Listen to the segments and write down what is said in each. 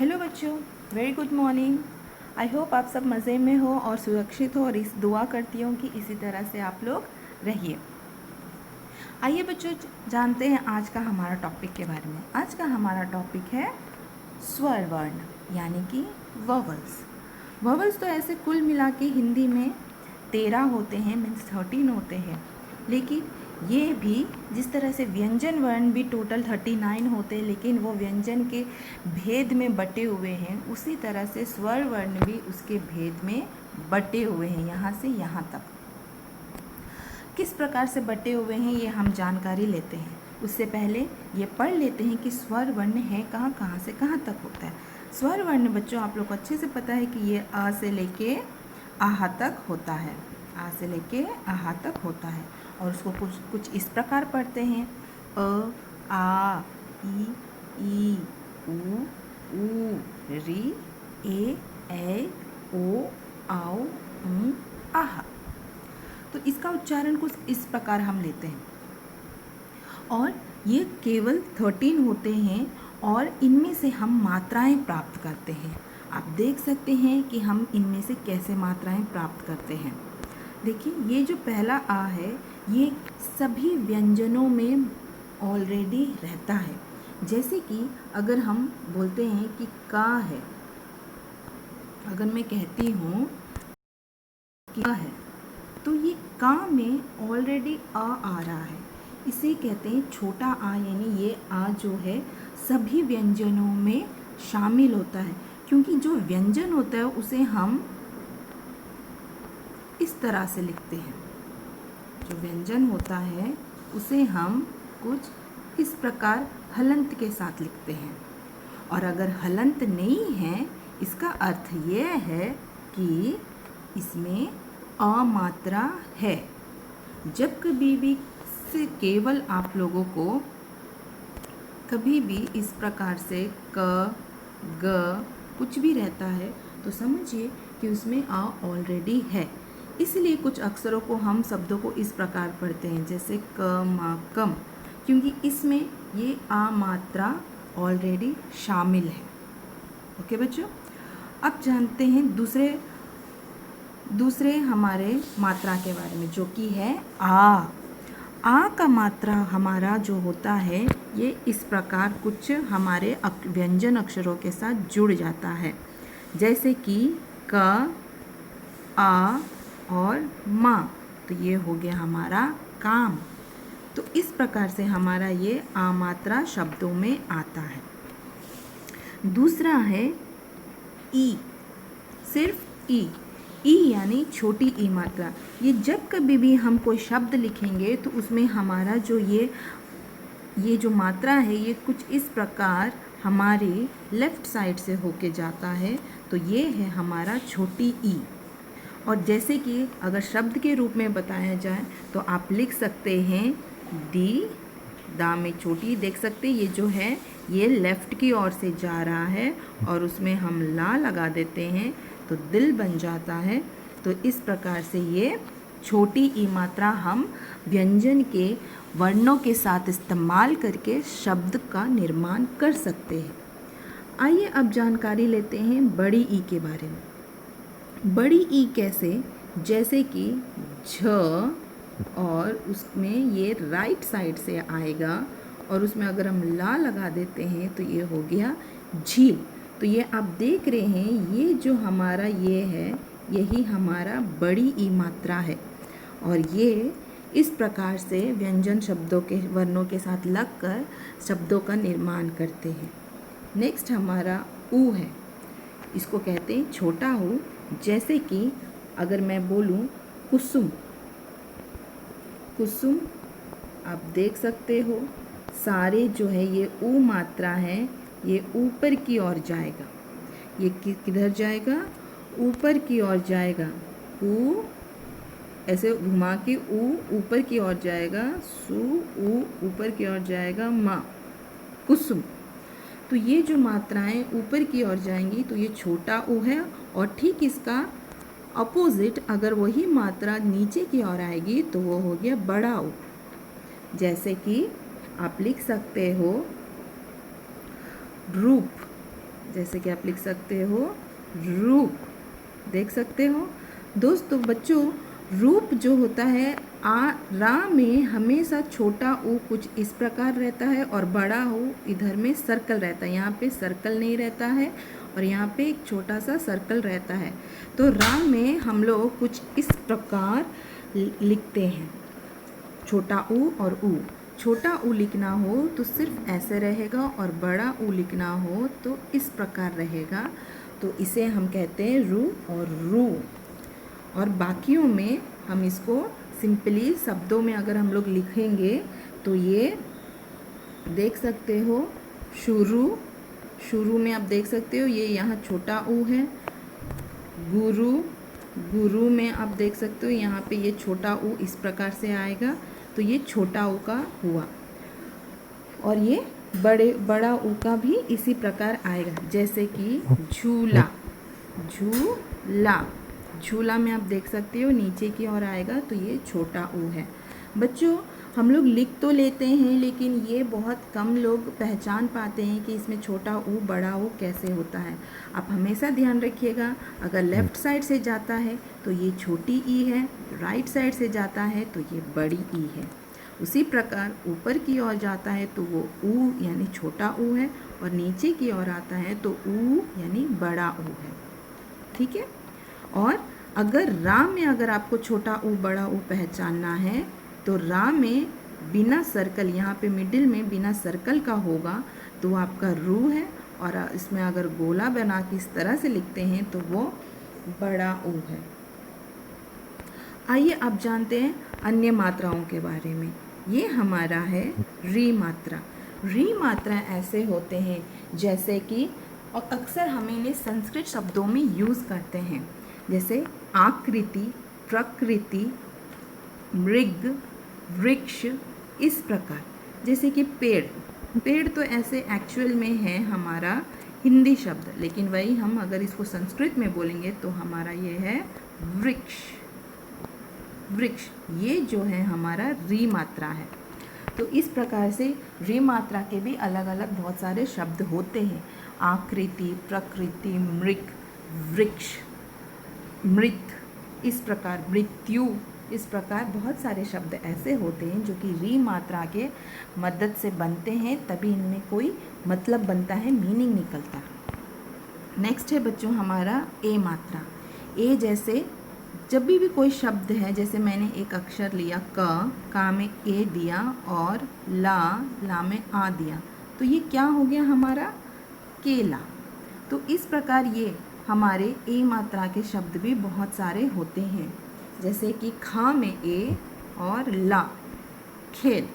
Hello बच्चों, very good morning. I hope आप सब मज़े में हो और सुरक्षित हो, और इस दुआ करती हूँ कि इसी तरह से आप लोग रहिए। आइए बच्चों, जानते हैं आज का हमारा टॉपिक के बारे में। आज का हमारा टॉपिक है स्वर वर्ण यानी कि वॉवल्स। वॉवल्स तो ऐसे कुल मिला के हिंदी में 13 होते हैं, मीन्स 13 होते हैं। लेकिन ये भी जिस तरह से व्यंजन वर्ण भी टोटल 39 होते हैं, लेकिन वो व्यंजन के भेद में बटे हुए हैं, उसी तरह से स्वर वर्ण भी उसके भेद में बटे हुए हैं। यहाँ से यहाँ तक किस प्रकार से बटे हुए हैं ये हम जानकारी लेते हैं। उससे पहले ये पढ़ लेते हैं कि स्वर वर्ण है कहाँ कहाँ से कहाँ तक होता है। स्वर वर्ण बच्चों आप लोग को अच्छे से पता है कि ये अ से लेके आहा तक होता है। आ से लेके आहा तक होता है, और उसको कुछ इस प्रकार पढ़ते हैं: अ, आ, ई, उ, री, ए, ओ, आओ, आहा। तो इसका उच्चारण कुछ इस प्रकार हम लेते हैं, और ये केवल 13 होते हैं, और इनमें से हम मात्राएं प्राप्त करते हैं। आप देख सकते हैं कि हम इनमें से कैसे मात्राएं प्राप्त करते हैं। देखिए, ये जो पहला आ है ये सभी व्यंजनों में ऑलरेडी रहता है। जैसे कि अगर हम बोलते हैं कि का है, अगर मैं कहती हूँ कि का है, तो ये का में ऑलरेडी आ रहा है। इसे कहते हैं छोटा आ, यानी ये आ जो है सभी व्यंजनों में शामिल होता है। क्योंकि जो व्यंजन होता है उसे हम इस तरह से लिखते हैं, जो व्यंजन होता है उसे हम कुछ इस प्रकार हलंत के साथ लिखते हैं। और अगर हलंत नहीं है, इसका अर्थ ये है कि इसमें अमात्रा है। जब कभी भी से केवल आप लोगों को कभी भी इस प्रकार से क, ग कुछ भी रहता है तो समझिए कि उसमें आ ऑलरेडी है। इसलिए कुछ अक्षरों को हम शब्दों को इस प्रकार पढ़ते हैं, जैसे क, मा, कम, क्योंकि इसमें ये आ मात्रा ऑलरेडी शामिल है। ओके बच्चों, अब जानते हैं दूसरे हमारे मात्रा के बारे में, जो कि है आ। आ का मात्रा हमारा जो होता है ये इस प्रकार कुछ हमारे व्यंजन अक्षरों के साथ जुड़ जाता है, जैसे कि क, आ और मा। तो ये हो गया हमारा काम। तो इस प्रकार से हमारा ये आ मात्रा शब्दों में आता है। दूसरा है ई, सिर्फ ई। ई यानी छोटी ई मात्रा। ये जब कभी भी हम कोई शब्द लिखेंगे तो उसमें हमारा जो ये जो मात्रा है ये कुछ इस प्रकार हमारे लेफ्ट साइड से होके जाता है। तो ये है हमारा छोटी ई। और जैसे कि अगर शब्द के रूप में बताया जाए तो आप लिख सकते हैं दी, दा में छोटी, देख सकते हैं ये जो है ये लेफ़्ट की ओर से जा रहा है, और उसमें हम ला लगा देते हैं तो दिल बन जाता है। तो इस प्रकार से ये छोटी ई मात्रा हम व्यंजन के वर्णों के साथ इस्तेमाल करके शब्द का निर्माण कर सकते हैं। आइए अब जानकारी लेते हैं बड़ी ई के बारे में। बड़ी ई कैसे, जैसे कि झ, और उसमें ये राइट साइड से आएगा, और उसमें अगर हम ला लगा देते हैं तो ये हो गया झील। तो ये आप देख रहे हैं ये जो हमारा ये है यही हमारा बड़ी ई मात्रा है, और ये इस प्रकार से व्यंजन शब्दों के वर्णों के साथ लगकर शब्दों का निर्माण करते हैं। नेक्स्ट हमारा ऊ है, इसको कहते हैं छोटा ऊ। जैसे कि अगर मैं बोलूँ कुसुम, कुसुम, आप देख सकते हो सारे जो है ये ऊ मात्रा है, ये ऊपर की ओर जाएगा। ये किधर जाएगा? ऊपर की ओर जाएगा। ऊ ऐसे घुमा के ऊ ऊपर की ओर जाएगा, सु ऊ ऊपर की ओर जाएगा, मा कुसुम। तो ये जो मात्राएं ऊपर की ओर जाएंगी तो ये छोटा ऊ है, और ठीक इसका अपोजिट अगर वही मात्रा नीचे की ओर आएगी तो वो हो गया बड़ा ऊ। जैसे कि आप लिख सकते हो रूप, जैसे कि आप लिख सकते हो रूप, देख सकते हो। दोस्तों बच्चों, रूप जो होता है रा में हमेशा छोटा ऊ कुछ इस प्रकार रहता है और बड़ा ऊ इधर में सर्कल रहता है। यहाँ पे सर्कल नहीं रहता है और यहाँ पे एक छोटा सा सर्कल रहता है। तो रा में हम लोग कुछ इस प्रकार लिखते हैं, छोटा ऊ और ऊ। छोटा ऊ लिखना हो तो सिर्फ ऐसे रहेगा और बड़ा ऊ लिखना हो तो इस प्रकार रहेगा। तो इसे हम कहते हैं रू और रू। और बाकियों में हम इसको सिंपली शब्दों में अगर हम लोग लिखेंगे तो ये देख सकते हो शुरू, शुरू में आप देख सकते हो ये यहाँ छोटा ऊ है। गुरु, गुरु में आप देख सकते हो यहाँ पे ये छोटा ऊ इस प्रकार से आएगा, तो ये छोटा ऊ का हुआ। और ये बड़ा ऊ का भी इसी प्रकार आएगा, जैसे कि झूला, झूला, झूला में आप देख सकते हो नीचे की ओर आएगा, तो ये छोटा ऊ है। बच्चों हम लोग लिख तो लेते हैं लेकिन ये बहुत कम लोग पहचान पाते हैं कि इसमें छोटा ऊ बड़ा ऊ कैसे होता है। आप हमेशा ध्यान रखिएगा, अगर लेफ़्ट साइड से जाता है तो ये छोटी ई है, राइट साइड से जाता है तो ये बड़ी ई है। उसी प्रकार ऊपर की ओर जाता है तो वो ऊ यानी छोटा ऊ है और नीचे की ओर आता है तो ऊ यानी बड़ा ऊ है। ठीक है। और अगर रा में अगर आपको छोटा ऊ बड़ा ऊ पहचानना है तो रा में बिना सर्कल, यहाँ पे मिडिल में बिना सर्कल का होगा तो आपका रू है, और इसमें अगर गोला बना के इस तरह से लिखते हैं तो वो बड़ा ऊ है। आइए अब जानते हैं अन्य मात्राओं के बारे में। ये हमारा है री मात्रा। री मात्रा ऐसे होते हैं जैसे कि, और अक्सर हम इन्हें संस्कृत शब्दों में यूज़ करते हैं, जैसे आकृति, प्रकृति, मृग, वृक्ष, इस प्रकार। जैसे कि पेड़, पेड़ तो ऐसे एक्चुअल में है हमारा हिंदी शब्द, लेकिन वही हम अगर इसको संस्कृत में बोलेंगे तो हमारा ये है वृक्ष, वृक्ष। ये जो है हमारा री मात्रा है। तो इस प्रकार से री मात्रा के भी अलग अलग बहुत सारे शब्द होते हैं। आकृति, प्रकृति, मृग, वृक्ष, मृत, इस प्रकार मृत्यु, इस प्रकार बहुत सारे शब्द ऐसे होते हैं जो कि री मात्रा के मदद से बनते हैं, तभी इनमें कोई मतलब बनता है, मीनिंग निकलता है। नेक्स्ट है बच्चों हमारा ए मात्रा। ए जैसे जब भी कोई शब्द है, जैसे मैंने एक अक्षर लिया का में ए दिया और ला में आ दिया, तो ये क्या हो गया हमारा केला। तो इस प्रकार ये हमारे ए मात्रा के शब्द भी बहुत सारे होते हैं, जैसे कि खा में ए और ला खेल।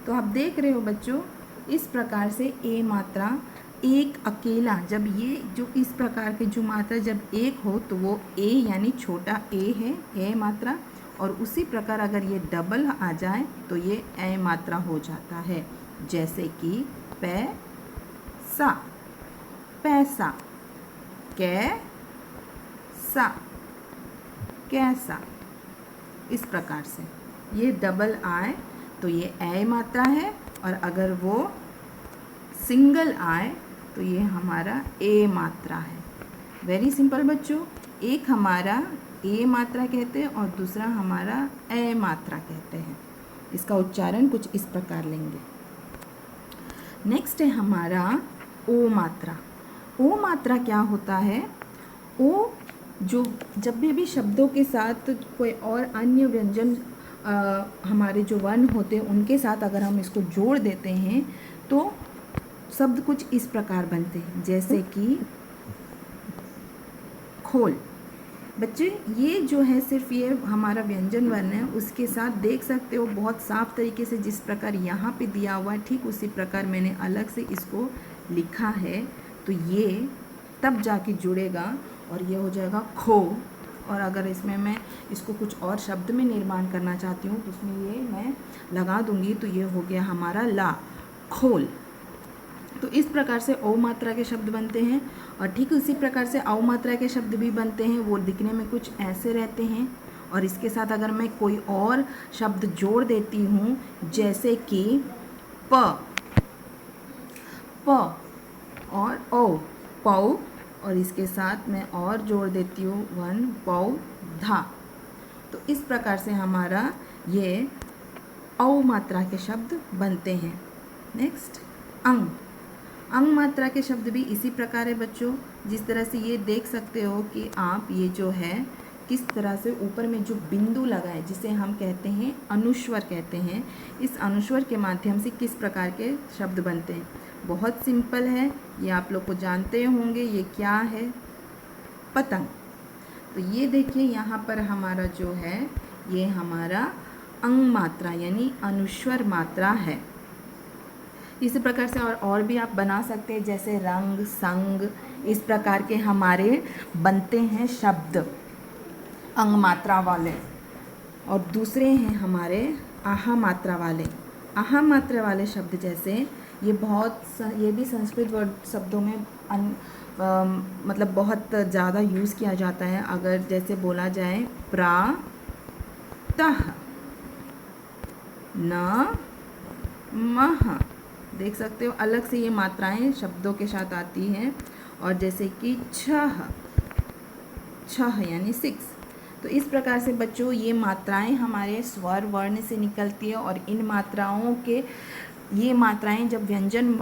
तो आप देख रहे हो बच्चों, इस प्रकार से ए मात्रा एक अकेला, जब ये जो इस प्रकार के जो मात्रा जब एक हो तो वो ए यानी छोटा ए है, ए मात्रा। और उसी प्रकार अगर ये डबल आ जाए तो ये ए मात्रा हो जाता है, जैसे कि पैसा, पैसा, कैसा, कैसा, इस प्रकार से ये डबल आए तो ये ए मात्रा है, और अगर वो सिंगल आए तो ये हमारा ए मात्रा है। वेरी सिंपल बच्चों, एक हमारा ए मात्रा कहते हैं और दूसरा हमारा ए मात्रा कहते हैं। इसका उच्चारण कुछ इस प्रकार लेंगे। नेक्स्ट है हमारा ओ मात्रा। ओ मात्रा क्या होता है? ओ जो जब भी शब्दों के साथ कोई और अन्य व्यंजन हमारे जो वर्ण होते हैं उनके साथ अगर हम इसको जोड़ देते हैं तो शब्द कुछ इस प्रकार बनते हैं, जैसे कि खोल। बच्चे ये जो है सिर्फ ये हमारा व्यंजन वर्ण है, उसके साथ देख सकते हो बहुत साफ तरीके से जिस प्रकार यहाँ पे दिया हुआ है ठीक उसी प्रकार मैंने अलग से इसको लिखा है, तो ये तब जाके जुड़ेगा और ये हो जाएगा खो। और अगर इसमें मैं इसको कुछ और शब्द में निर्माण करना चाहती हूँ तो उसमें ये मैं लगा दूँगी, तो ये हो गया हमारा ला, खोल। तो इस प्रकार से ओ मात्रा के शब्द बनते हैं, और ठीक उसी प्रकार से औ मात्रा के शब्द भी बनते हैं। वो दिखने में कुछ ऐसे रहते हैं, और इसके साथ अगर मैं कोई और शब्द जोड़ देती हूँ, जैसे कि प और ओ, पौ, और इसके साथ मैं और जोड़ देती हूँ 1 पौधा। तो इस प्रकार से हमारा ये औ मात्रा के शब्द बनते हैं। नेक्स्ट अंग। अंग मात्रा के शब्द भी इसी प्रकार है बच्चों। जिस तरह से ये देख सकते हो कि आप ये जो है किस तरह से ऊपर में जो बिंदु लगा है जिसे हम कहते हैं अनुस्वर कहते हैं, इस अनुस्वर के माध्यम से किस प्रकार के शब्द बनते हैं। बहुत सिंपल है, ये आप लोग को जानते होंगे। ये क्या है? पतंग। तो ये देखिए यहाँ पर हमारा जो है ये हमारा अंग मात्रा यानी अनुस्वर मात्रा है। इसी प्रकार से और भी आप बना सकते हैं, जैसे रंग, संग, इस प्रकार के हमारे बनते हैं शब्द अंग मात्रा वाले। और दूसरे हैं हमारे आहा मात्रा वाले। आहा मात्रा वाले शब्द जैसे ये भी संस्कृत वर्ड शब्दों में मतलब बहुत ज़्यादा यूज़ किया जाता है। अगर जैसे बोला जाए प्रातः, न मह, देख सकते हो अलग से ये मात्राएं शब्दों के साथ आती हैं। और जैसे कि छह, छह यानी 6। तो इस प्रकार से बच्चों ये मात्राएं हमारे स्वर वर्ण से निकलती है, और इन मात्राओं के ये मात्राएं जब व्यंजन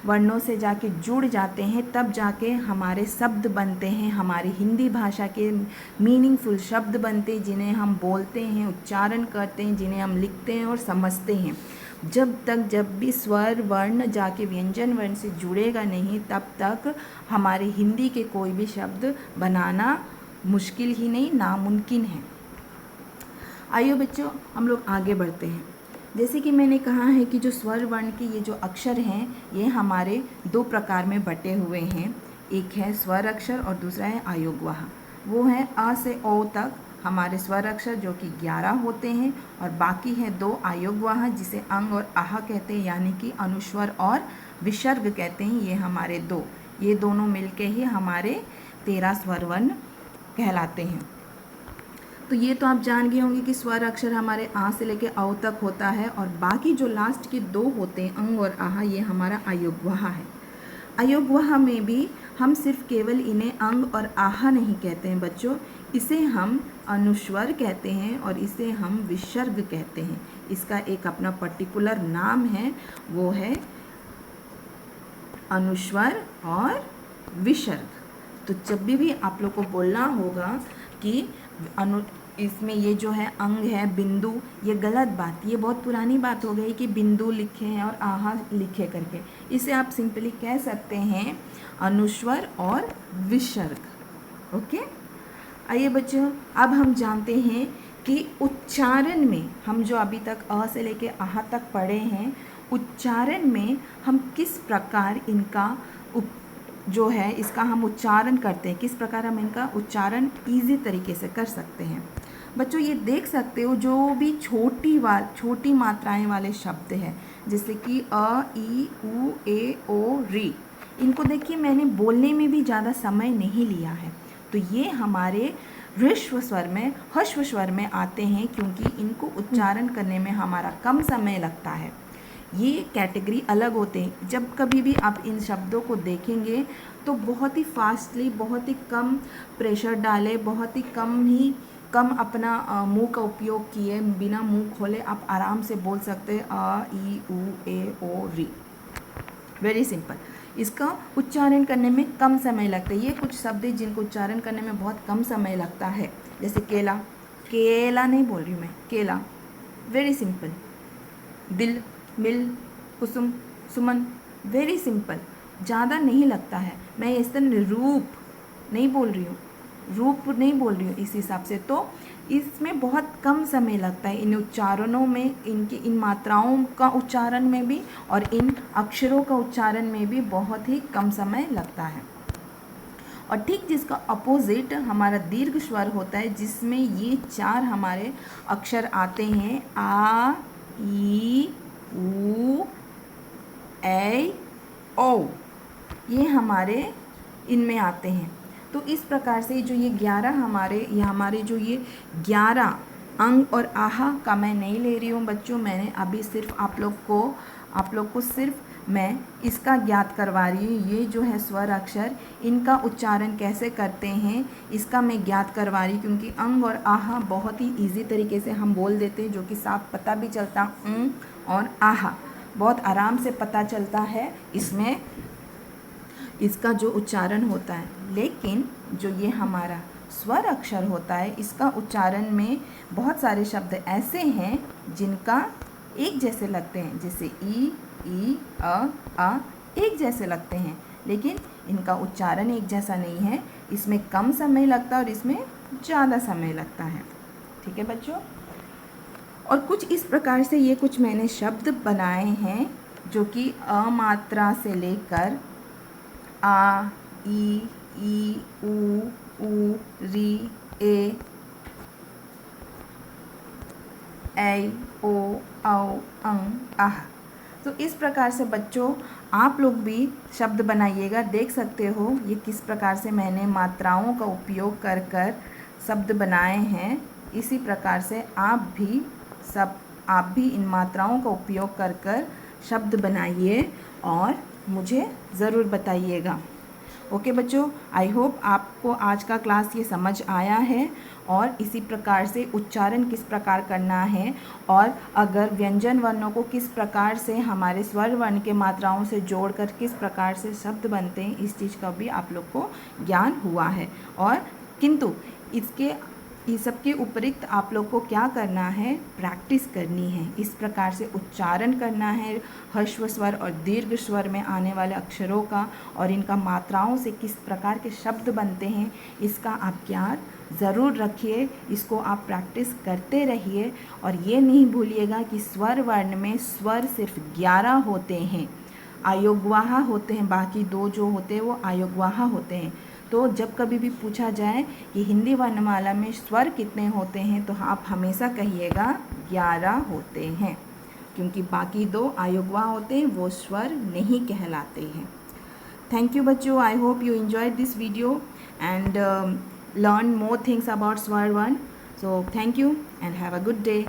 वर्णों से जाके जुड़ जाते हैं तब जाके हमारे शब्द बनते हैं, हमारी हिंदी भाषा के मीनिंगफुल शब्द बनते हैं, जिन्हें हम बोलते हैं, उच्चारण करते हैं, जिन्हें हम लिखते हैं और समझते हैं। जब भी स्वर वर्ण जाके व्यंजन वर्ण से जुड़ेगा नहीं, तब तक हमारे हिंदी के कोई भी शब्द बनाना मुश्किल ही नहीं, नामुमकिन है। आइए बच्चों हम लोग आगे बढ़ते हैं। जैसे कि मैंने कहा है कि जो स्वर वर्ण के ये जो अक्षर हैं ये हमारे 2 प्रकार में बटे हुए हैं। एक है स्वर अक्षर और दूसरा है आयोगवाह। वो है अ से ओ तक हमारे स्वर अक्षर जो कि 11 होते हैं, और बाकी है 2 आयोगवाह जिसे अंग और आह कहते हैं, यानी कि अनुस्वर और विसर्ग कहते हैं। ये दोनों मिलके ही हमारे 13 स्वर वर्ण कहलाते हैं। तो ये तो आप जान गए होंगे कि स्वर अक्षर हमारे आ से लेके औ तक होता है, और बाकी जो लास्ट के 2 होते हैं अंग और आह, ये हमारा आयोगवाह है। आयोगवाह में भी हम सिर्फ केवल इन्हें अंग और आह नहीं कहते हैं बच्चों, इसे हम अनुस्वर कहते हैं और इसे हम विसर्ग कहते हैं। इसका एक अपना पर्टिकुलर नाम है, वो है अनुस्वर और विसर्ग। तो जब भी आप लोग को बोलना होगा कि इसमें ये जो है अंग है, बिंदु, ये गलत बात, ये बहुत पुरानी बात हो गई कि बिंदु लिखे हैं और आहा लिखे करके। इसे आप सिंपली कह सकते हैं अनुस्वर और विसर्ग। ओके, आइए बच्चों अब हम जानते हैं कि उच्चारण में हम जो अभी तक अ से लेके आहा तक पढ़े हैं, उच्चारण में हम किस प्रकार इनका जो है इसका हम उच्चारण करते हैं, किस प्रकार हम इनका उच्चारण ईजी तरीके से कर सकते हैं। बच्चों ये देख सकते हो जो भी छोटी मात्राएं वाले शब्द हैं, जैसे कि अ, ई, उ, ए, ओ, री, इनको देखिए मैंने बोलने में भी ज़्यादा समय नहीं लिया है। तो ये हमारे ह्रस्व स्वर में, ह्रस्व स्वर में आते हैं, क्योंकि इनको उच्चारण करने में हमारा कम समय लगता है। ये कैटेगरी अलग होते हैं। जब कभी भी आप इन शब्दों को देखेंगे तो बहुत ही फास्टली, बहुत ही कम प्रेशर डाले, बहुत ही कम अपना मुंह का उपयोग किए, बिना मुंह खोले आप आराम से बोल सकते हैं अ, ई, उ, ए, ओ, री। Very simple. इसका उच्चारण करने में कम समय लगता है। ये कुछ शब्द हैं जिनको उच्चारण करने में बहुत कम समय लगता है, जैसे केला, केला नहीं बोल रही मैं, केला, वेरी सिंपल। दिल, मिल, कुसुम, सुमन, वेरी सिंपल, ज़्यादा नहीं लगता है। मैं इस तरह रूप नहीं बोल रही हूँ, इस हिसाब से तो इसमें बहुत कम समय लगता है इन उच्चारणों में, इन मात्राओं का उच्चारण में भी और इन अक्षरों का उच्चारण में भी बहुत ही कम समय लगता है। और ठीक जिसका अपोजिट हमारा दीर्घ स्वर होता है, जिसमें ये 4 हमारे अक्षर आते हैं, आ, ई, उ, ए, ओ, ये हमारे इनमें आते हैं। तो इस प्रकार से जो ये 11 हमारे जो ये 11 अंग और आहा का मैं नहीं ले रही हूँ बच्चों। मैंने अभी सिर्फ आप लोग को सिर्फ मैं इसका ज्ञात करवा रही हूँ। ये जो है स्वर अक्षर, इनका उच्चारण कैसे करते हैं इसका मैं ज्ञात करवा रही हूँ, क्योंकि अंग और आहा बहुत ही इजी तरीके से हम बोल देते हैं, जो कि साफ पता भी चलता और आहा बहुत आराम से पता चलता है इसमें इसका जो उच्चारण होता है। लेकिन जो ये हमारा स्वर अक्षर होता है, इसका उच्चारण में बहुत सारे शब्द ऐसे हैं जिनका एक जैसे लगते हैं, जैसे ई अ एक जैसे लगते हैं, लेकिन इनका उच्चारण एक जैसा नहीं है। इसमें कम समय लगता है और इसमें ज़्यादा समय लगता है। ठीक है बच्चों, और कुछ इस प्रकार से ये कुछ मैंने शब्द बनाए हैं जो कि अ मात्रा से लेकर आ, ई, उ, री, ए, ऐ, ओ, औ, अं, आह। तो इस प्रकार से बच्चों आप लोग भी शब्द बनाइएगा। देख सकते हो ये किस प्रकार से मैंने मात्राओं का उपयोग कर कर शब्द बनाए हैं। इसी प्रकार से आप भी इन मात्राओं का उपयोग कर कर शब्द बनाइए और मुझे ज़रूर बताइएगा। ओके बच्चों, आई होप आपको आज का क्लास ये समझ आया है और इसी प्रकार से उच्चारण किस प्रकार करना है, और अगर व्यंजन वर्णों को किस प्रकार से हमारे स्वर वर्ण के मात्राओं से जोड़कर किस प्रकार से शब्द बनते हैं, इस चीज़ का भी आप लोग को ज्ञान हुआ है। और किंतु इस सबके उपरिक्त आप लोग को क्या करना है, प्रैक्टिस करनी है। इस प्रकार से उच्चारण करना है ह्रस्व स्वर और दीर्घ स्वर में आने वाले अक्षरों का, और इनका मात्राओं से किस प्रकार के शब्द बनते हैं इसका आप ज्ञान ज़रूर रखिए। इसको आप प्रैक्टिस करते रहिए और ये नहीं भूलिएगा कि स्वर वर्ण में स्वर सिर्फ 11 होते हैं, आयोगवाह होते हैं, बाकी 2 जो होते हैं वो आयोगवाह होते हैं। तो जब कभी भी पूछा जाए कि हिंदी वर्णमाला में स्वर कितने होते हैं, तो आप हमेशा कहिएगा 11 होते हैं, क्योंकि बाकी 2 आयोगवाह होते हैं, वो स्वर नहीं कहलाते हैं। थैंक यू बच्चों, I hope you enjoyed this video and learn more things about स्वर वर्ण. So thank you and have a good day.